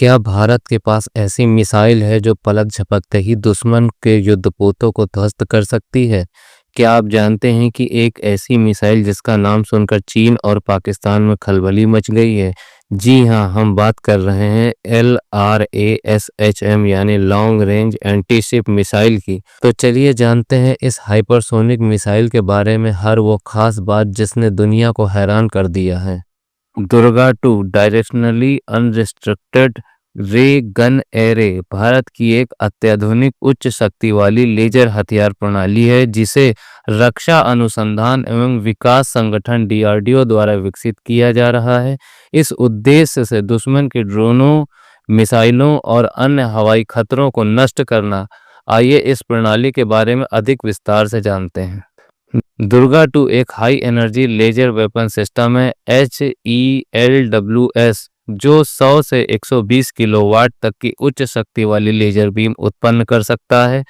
क्या भारत के पास ऐसी मिसाइल है जो पलक झपकते ही दुश्मन के युद्धपोतों को ध्वस्त कर सकती है? क्या आप जानते हैं कि एक ऐसी मिसाइल जिसका नाम सुनकर चीन और पाकिस्तान में खलबली मच गई है? जी हाँ, हम बात कर रहे हैं LRASHM यानी long range anti ship missile की। तो चलिए जानते हैं इस हाइपरसोनिक मिसाइल के बारे में हर वो खास बात जिसने दुनिया को हैरान कर दिया है। दुर्गा 2 डायरेक्शनली अनरिस्ट्रिक्टेड रे गन एरे भारत की एक अत्याधुनिक उच्च शक्ति वाली लेजर हथियार प्रणाली है जिसे रक्षा अनुसंधान एवं विकास संगठन DRDO द्वारा विकसित किया जा रहा है। इस उद्देश्य से दुश्मन के ड्रोनों, मिसाइलों और अन्य हवाई खतरों को नष्ट करना। आइए इस प्रणाली के बारे में अधिक विस्तार से जानते हैं। दुर्गा 2 एक high energy laser weapon system है HELWS जो 100 से 120 किलोवाट तक की उच्च शक्ति वाली लेजर बीम उत्पन्न कर सकता है।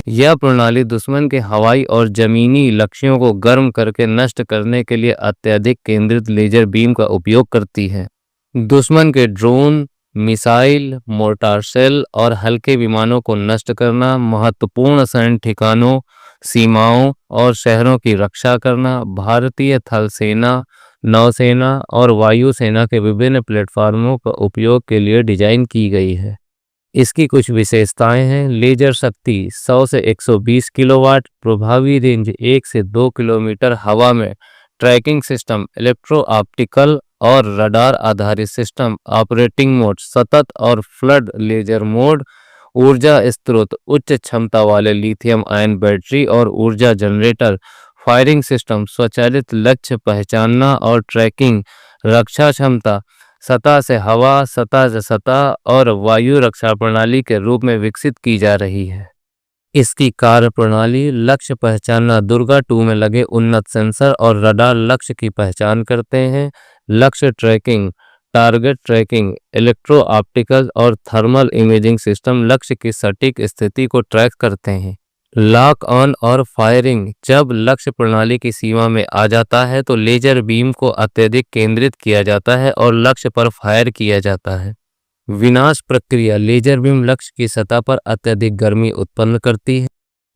यह प्रणाली दुश्मन के हवाई और जमीनी लक्ष्यों को गर्म करके नष्ट करने के लिए अत्यधिक केंद्रित लेजर बीम का उपयोग करती है। दुश्मन के ड्रोन, मिसाइल, मोर्टार सेल और हल्के विमानों को नष्ट करना, महत्वपूर्ण सैन्य ठिकानों, सीमाओं और शहरों की रक्षा करना भारतीय थल सेना, नौसेना और वायुसेना के विभिन्न प्लेटफार्मों का उपयोग के लिए डिजाइन की गई है। इसकी कुछ विशेषताएं हैं। लेजर शक्ति 100 से 120 किलोवाट, प्रभावी रेंज 1 से 2 किलोमीटर हवा में, ट्रैकिंग सिस्टम इलेक्ट्रो ऑप्टिकल और रडार आधारित सिस्टम, ऑपरेटिंग मोड सतत और फ्लड लेजर मोड, ऊर्जा स्रोत उच्च क्षमता वाले लिथियम आयन बैटरी और ऊर्जा जनरेटर, फायरिंग सिस्टम स्वचालित लक्ष्य पहचानना और ट्रैकिंग, रक्षा क्षमता सतह से हवा, सतह से सतह और वायु रक्षा प्रणाली के रूप में विकसित की जा रही है। इसकी कार्य प्रणाली लक्ष्य पहचानना, दुर्गा 2 में लगे उन्नत सेंसर और रडार लक्ष्य की पहचान करते हैं। लक्ष्य tracking, target tracking, electro optical और थर्मल इमेजिंग सिस्टम लक्ष्य की सटीक स्थिति को ट्रैक करते हैं। लॉक ऑन और फायरिंग, जब लक्ष्य प्रणाली की सीमा में आ जाता है तो लेजर बीम को अत्यधिक केंद्रित किया जाता है और लक्ष्य पर फायर किया जाता है। विनाश प्रक्रिया, लेजर बीम लक्ष्य की सतह पर अत्यधिक गर्मी उत्पन्न करती है।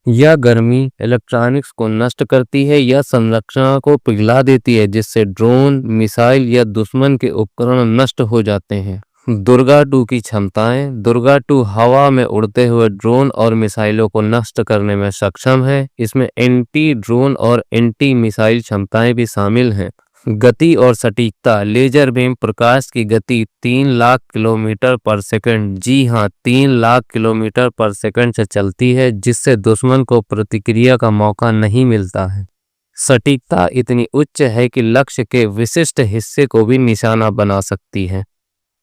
यह गर्मी इलेक्ट्रॉनिक्स को नष्ट करती है या संरचना को पिघला देती है जिससे ड्रोन, मिसाइल या दुश्मन के उपकरण नष्ट हो जाते हैं। दुर्गा 2 की क्षमताएं, दुर्गा 2 हवा में उड़ते हुए ड्रोन और मिसाइलों को नष्ट करने में सक्षम है। इसमें एंटी ड्रोन और एंटी मिसाइल क्षमताएं भी शामिल हैं। गति और सटीकता, लेजर बीम प्रकाश की गति 3 लाख किलोमीटर पर सेकंड, जी हाँ 3 लाख किलोमीटर पर सेकंड से चलती है जिससे दुश्मन को प्रतिक्रिया का मौका नहीं मिलता है। सटीकता इतनी उच्च है कि लक्ष्य के विशिष्ट हिस्से को भी निशाना बना सकती है।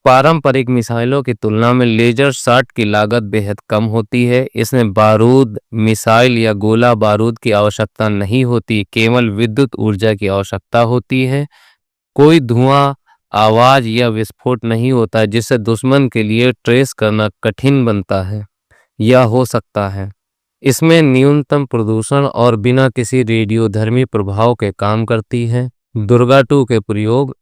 पारंपरिक मिसाइलों की तुलना में लेजर शॉट की लागत बेहद कम होती है। इसमें बारूद, मिसाइल या गोला बारूद की आवश्यकता नहीं होती, केवल विद्युत ऊर्जा की आवश्यकता होती है। कोई धुआं, आवाज या विस्फोट नहीं होता जिससे दुश्मन के लिए ट्रेस करना कठिन बनता है या हो सकता है। इसमें न्यूनतम प्रदूषण और बिना किसी रेडियोधर्मी प्रभाव के काम करती है। दुर्गा 2 के प्रयोग,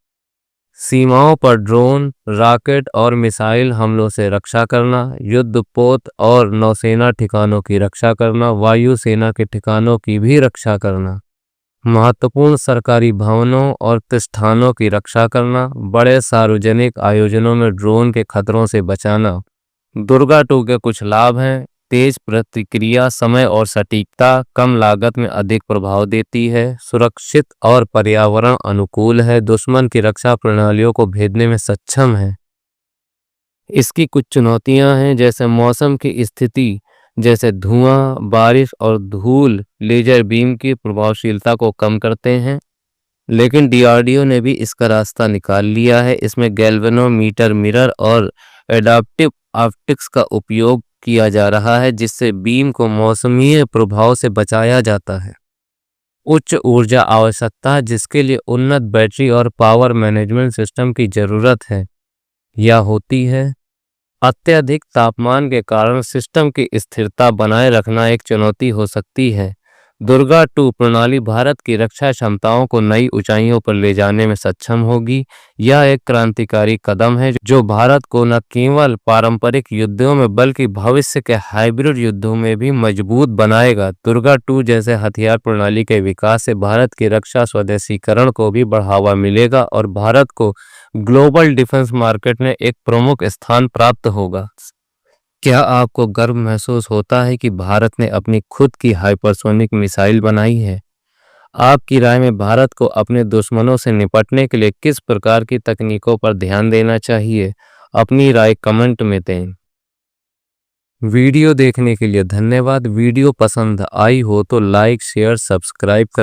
सीमाओं पर ड्रोन, रॉकेट और मिसाइल हमलों से रक्षा करना, युद्धपोत और नौसेना ठिकानों की रक्षा करना, वायुसेना के ठिकानों की भी रक्षा करना, महत्वपूर्ण सरकारी भवनों और प्रतिष्ठानों की रक्षा करना, बड़े सार्वजनिक आयोजनों में ड्रोन के खतरों से बचाना। दुर्गा 2 के कुछ लाभ हैं। तेज प्रतिक्रिया समय और सटीकता, कम लागत में अधिक प्रभाव देती है, सुरक्षित और पर्यावरण अनुकूल है, दुश्मन की रक्षा प्रणालियों को भेदने में सक्षम है। इसकी कुछ चुनौतियां हैं जैसे मौसम की स्थिति जैसे धुआं, बारिश और धूल लेजर बीम की प्रभावशीलता को कम करते हैं, लेकिन DRDO ने भी इसका रास्ता निकाल लिया है। इसमें गैल्वेनोमीटर मिरर और एडाप्टिव ऑप्टिक्स का उपयोग किया जा रहा है जिससे बीम को मौसमी प्रभाव से बचाया जाता है। उच्च ऊर्जा आवश्यकता, जिसके लिए उन्नत बैटरी और पावर मैनेजमेंट सिस्टम की जरूरत है या होती है। अत्यधिक तापमान के कारण सिस्टम की स्थिरता बनाए रखना एक चुनौती हो सकती है। दुर्गा 2 प्रणाली भारत की रक्षा क्षमताओं को नई ऊंचाइयों पर ले जाने में सक्षम होगी। यह एक क्रांतिकारी कदम है जो भारत को न केवल पारंपरिक युद्धों में बल्कि भविष्य के हाइब्रिड युद्धों में भी मजबूत बनाएगा। दुर्गा 2 जैसे हथियार प्रणाली के विकास से भारत की रक्षा स्वदेशीकरण को भी बढ़ावा मिलेगा और भारत को ग्लोबल डिफेंस मार्केट में एक प्रमुख स्थान प्राप्त होगा। क्या आपको गर्व महसूस होता है कि भारत ने अपनी खुद की हाइपरसोनिक मिसाइल बनाई है? आपकी राय में भारत को अपने दुश्मनों से निपटने के लिए किस प्रकार की तकनीकों पर ध्यान देना चाहिए? अपनी राय कमेंट में दें। वीडियो देखने के लिए धन्यवाद। वीडियो पसंद आई हो तो लाइक, शेयर, सब्सक्राइब करना